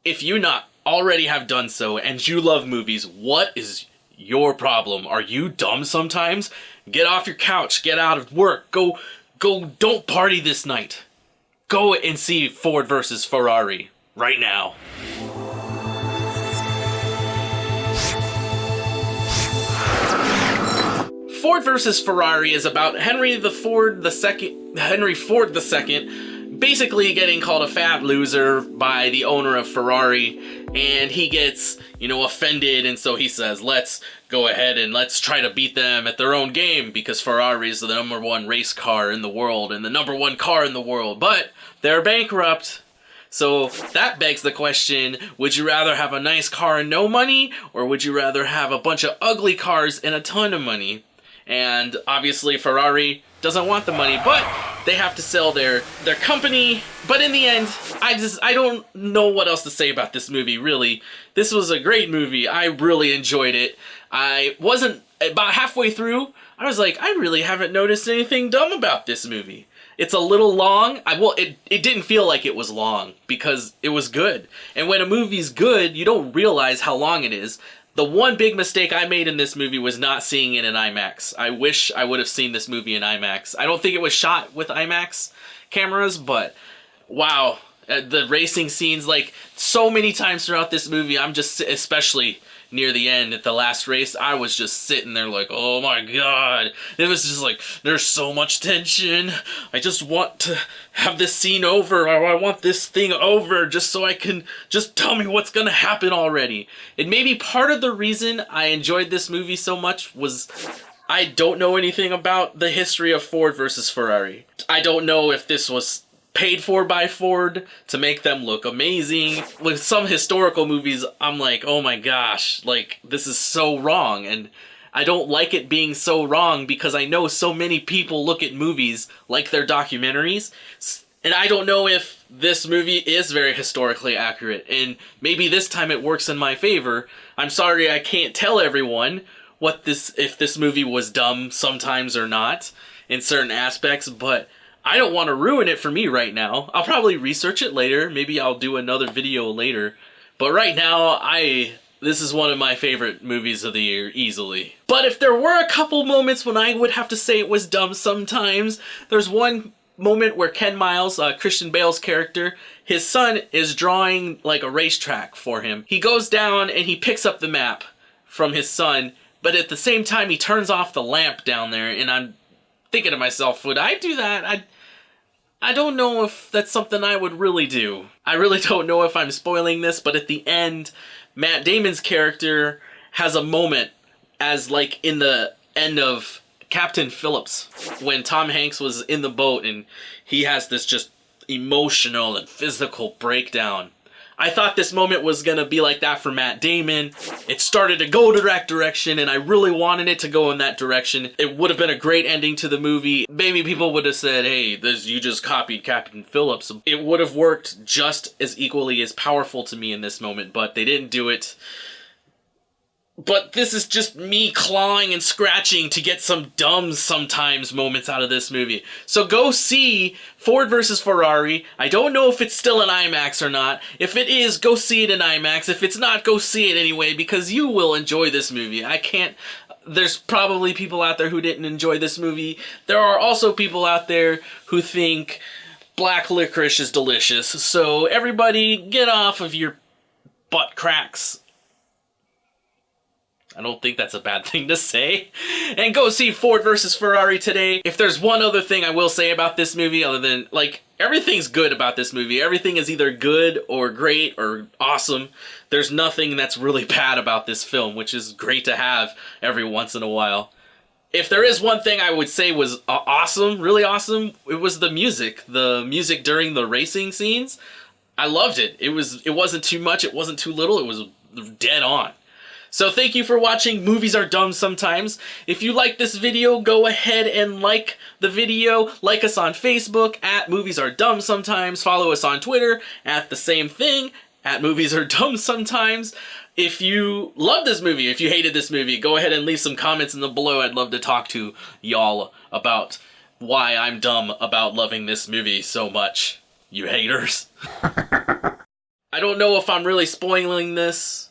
if you not already have done so and you love movies, what is your problem? Are you dumb sometimes? Get off your couch, get out of work, go, don't party this night. Go and see Ford versus Ferrari right now. Ford versus Ferrari is about Henry Ford II, basically getting called a fat loser by the owner of Ferrari, and he gets, offended, and so he says, let's go ahead and let's try to beat them at their own game, because Ferrari is the number one race car in the world and the number one car in the world, but they're bankrupt. So that begs the question, would you rather have a nice car and no money, or would you rather have a bunch of ugly cars and a ton of money? And obviously Ferrari doesn't want the money, but they have to sell their company. But in the end, I don't know what else to say about this movie, really. This was a great movie. I really enjoyed it. I wasn't, about halfway through, I was like, I really haven't noticed anything dumb about this movie. It's a little long. It didn't feel like it was long because it was good. And when a movie's good, you don't realize how long it is. The one big mistake I made in this movie was not seeing it in IMAX. I wish I would have seen this movie in IMAX. I don't think it was shot with IMAX cameras, but wow. The racing scenes, like, so many times throughout this movie, I'm just, especially near the end at the last race, I was just sitting there like, oh my god. It was just like, there's so much tension. I just want to have this scene over. I want this thing over just so I can, just tell me what's gonna happen already. And maybe part of the reason I enjoyed this movie so much was I don't know anything about the history of Ford versus Ferrari. I don't know if this was paid for by Ford to make them look amazing. With some historical movies, I'm like, oh my gosh, like, this is so wrong, and I don't like it being so wrong because I know so many people look at movies like they're documentaries, and I don't know if this movie is very historically accurate, and maybe this time it works in my favor. I'm sorry I can't tell everyone if this movie was dumb sometimes or not in certain aspects, but I don't want to ruin it for me right now. I'll probably research it later. Maybe I'll do another video later. But right now, this is one of my favorite movies of the year, easily. But if there were a couple moments when I would have to say it was dumb sometimes, there's one moment where Ken Miles, Christian Bale's character, his son is drawing like a racetrack for him. He goes down and he picks up the map from his son, but at the same time he turns off the lamp down there, and I'm thinking to myself, would I do that? I don't know if that's something I would really do. I really don't know if I'm spoiling this, but at the end, Matt Damon's character has a moment as like in the end of Captain Phillips, when Tom Hanks was in the boat and he has this just emotional and physical breakdown. I thought this moment was gonna be like that for Matt Damon. It started to go to that direction, and I really wanted it to go in that direction. It would have been a great ending to the movie. Maybe people would have said, hey, you just copied Captain Phillips. It would have worked just as equally as powerful to me in this moment, but they didn't do it. But this is just me clawing and scratching to get some dumb sometimes moments out of this movie. So go see Ford vs. Ferrari. I don't know if it's still in IMAX or not. If it is, go see it in IMAX. If it's not, go see it anyway, because you will enjoy this movie. There's probably people out there who didn't enjoy this movie. There are also people out there who think black licorice is delicious. So everybody, get off of your butt cracks. I don't think that's a bad thing to say. And go see Ford vs. Ferrari today. If there's one other thing I will say about this movie, other than, like, everything's good about this movie. Everything is either good or great or awesome. There's nothing that's really bad about this film, which is great to have every once in a while. If there is one thing I would say was awesome, really awesome, it was the music. The music during the racing scenes. I loved it. It wasn't too much, it wasn't too little, it was dead on. So thank you for watching Movies Are Dumb Sometimes. If you like this video, go ahead and like the video. Like us on Facebook at Movies Are Dumb Sometimes. Follow us on Twitter at the same thing, at Movies Are Dumb Sometimes. If you love this movie, if you hated this movie, go ahead and leave some comments in the below. I'd love to talk to y'all about why I'm dumb about loving this movie so much, you haters. I don't know if I'm really spoiling this,